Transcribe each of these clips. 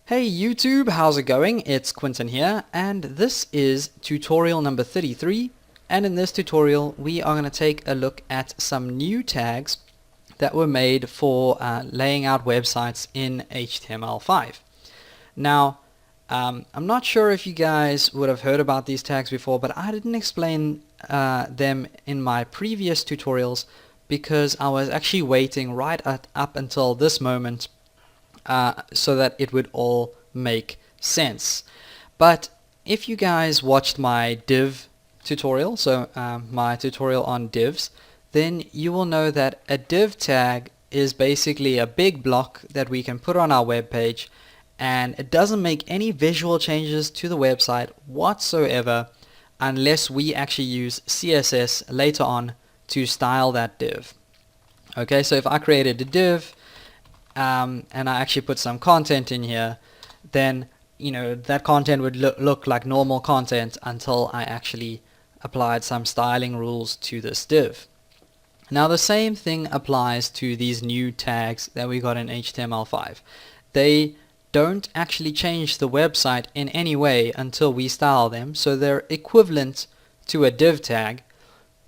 Hey YouTube, how's it going? It's Quinton here, and this is tutorial number 33, and in this tutorial we are going to take a look at some new tags that were made for laying out websites in HTML5. Now, I'm not sure if you guys would have heard about these tags before, but I didn't explain them in my previous tutorials because I was actually waiting up until this moment so that it would all make sense. But if you guys watched my div tutorial, so my tutorial on divs, then you will know that a div tag is basically a big block that we can put on our web page, and it doesn't make any visual changes to the website whatsoever unless we actually use CSS later on to style that div. Okay, so if I created a div and I actually put some content in here, then that content would look like normal content until I actually applied some styling rules to this div. Now the same thing applies to these new tags that we got in HTML5. They don't actually change the website in any way until we style them, so they're equivalent to a div tag,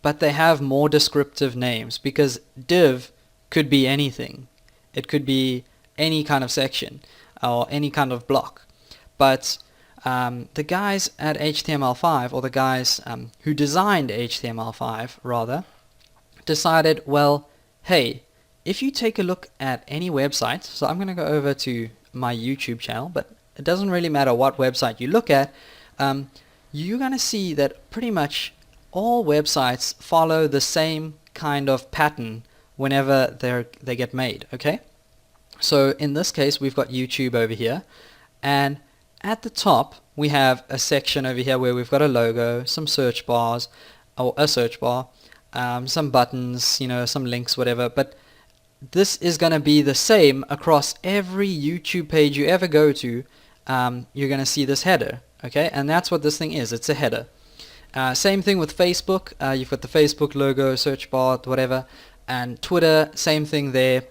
but they have more descriptive names because div could be anything. It could be any kind of section or any kind of block. But the guys at HTML5, or the guys who designed HTML5 rather, decided, well, hey, if you take a look at any website, so I'm going to go over to my YouTube channel, but it doesn't really matter what website you look at, you're going to see that pretty much all websites follow the same kind of pattern whenever they get made, okay? So in this case we've got YouTube over here, and at the top we have a section over here where we've got a logo, some search bars, or a search bar, some buttons, some links, whatever, but this is going to be the same across every YouTube page you ever go to. You're going to see this header, okay? And that's what this thing is, it's a header. Same thing with Facebook, you've got the Facebook logo, search bar, whatever, and Twitter, same thing there,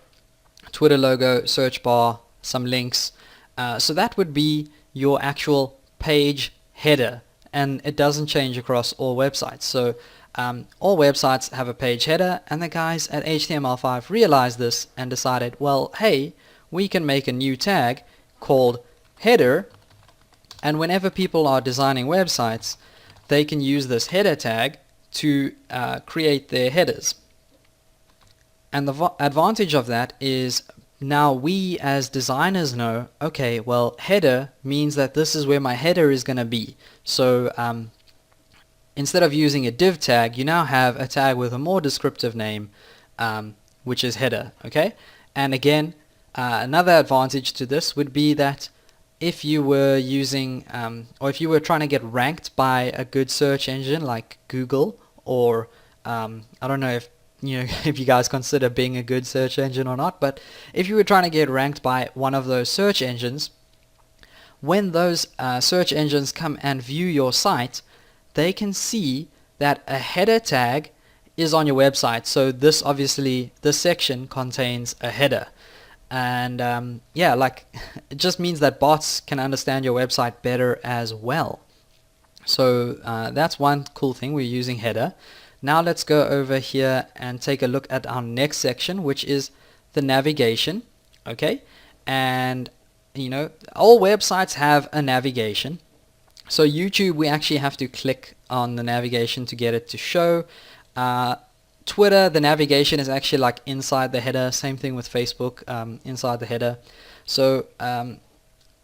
Twitter logo, search bar, some links. So that would be your actual page header, and it doesn't change across all websites. So all websites have a page header, and the guys at HTML5 realized this and decided, well, hey, we can make a new tag called header, and whenever people are designing websites, they can use this header tag to create their headers. And the advantage of that is now we as designers know, okay, well, header means that this is where my header is going to be. So instead of using a div tag, you now have a tag with a more descriptive name, which is header, okay? And again, another advantage to this would be that if you were using, or if you were trying to get ranked by a good search engine like Google, or I don't know if if you guys consider being a good search engine or not, but if you were trying to get ranked by one of those search engines, when those search engines come and view your site, they can see that a header tag is on your website. So this section contains a header, and yeah, like it just means that bots can understand your website better as well. So that's one cool thing, we're using header. Now let's go over here and take a look at our next section, which is the navigation, okay? And all websites have a navigation. So YouTube, we actually have to click on the navigation to get it to show. Twitter, the navigation is actually like inside the header. Same thing with Facebook, inside the header. So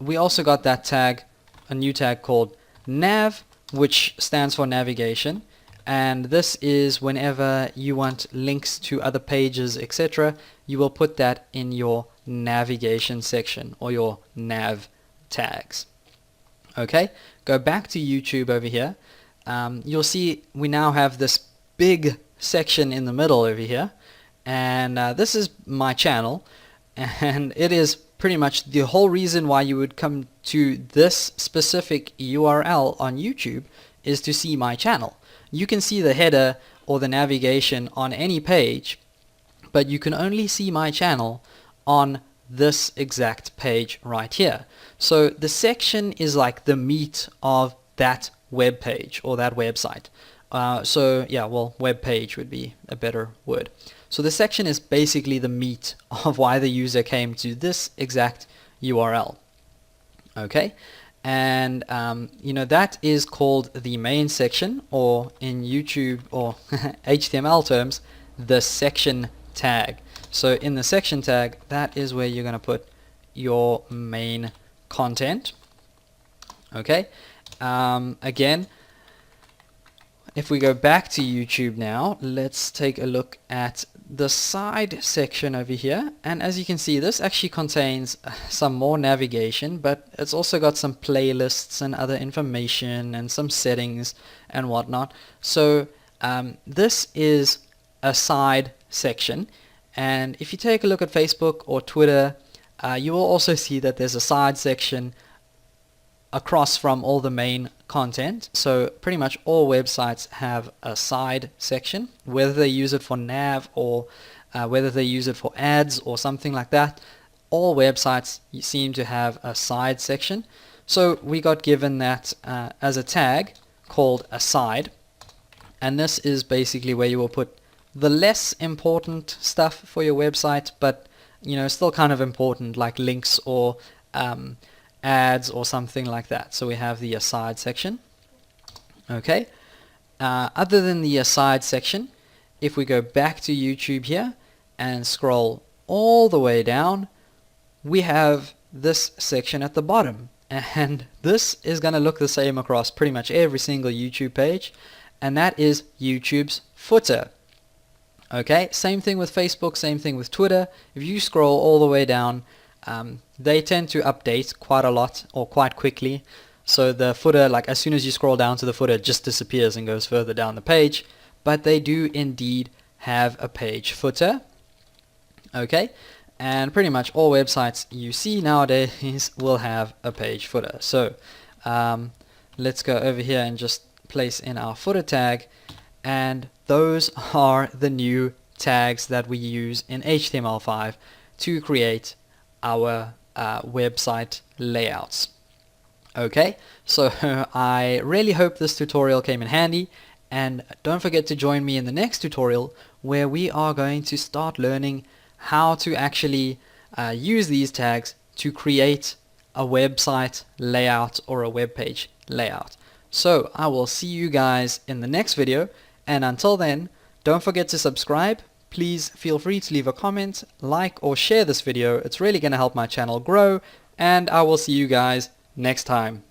we also got that tag, a new tag called nav, which stands for navigation. And this is whenever you want links to other pages, etc., you will put that in your navigation section or your nav tags. Okay, go back to YouTube over here. You'll see we now have this big section in the middle over here, and this is my channel, and it is pretty much the whole reason why you would come to this specific URL on YouTube is to see my channel. You can see the header or the navigation on any page, but you can only see my channel on this exact page right here. So the section is like the meat of that web page or that website. So yeah, well, web page would be a better word. So the section is basically the meat of why the user came to this exact URL. Okay, and that is called the main section, or in YouTube or HTML terms, the section tag. So in the section tag, that is where you're going to put your main content. Okay, again, if we go back to YouTube now, let's take a look at the side section over here, and as you can see, this actually contains some more navigation, but it's also got some playlists and other information and some settings and whatnot. So this is a side section, and if you take a look at Facebook or Twitter, you will also see that there's a side section across from all the main content. So pretty much all websites have a side section, whether they use it for nav or whether they use it for ads or something like that. All websites seem to have a side section. So we got given that as a tag called aside, and this is basically where you will put the less important stuff for your website, but still kind of important, like links or ads or something like that. So we have the aside section. Okay, other than the aside section, if we go back to YouTube here and scroll all the way down, we have this section at the bottom, and this is going to look the same across pretty much every single YouTube page, and that is YouTube's footer. Okay, same thing with Facebook, same thing with Twitter. If you scroll all the way down, they tend to update quite a lot or quite quickly. So the footer, like as soon as you scroll down to the footer, it just disappears and goes further down the page. But they do indeed have a page footer. Okay, and pretty much all websites you see nowadays will have a page footer. So let's go over here and just place in our footer tag, and those are the new tags that we use in HTML5 to create our website layouts. Okay, so I really hope this tutorial came in handy, and don't forget to join me in the next tutorial where we are going to start learning how to actually use these tags to create a website layout or a web page layout. So I will see you guys in the next video, and until then, don't forget to subscribe. Please feel free to leave a comment, like, or share this video. It's really going to help my channel grow, and I will see you guys next time.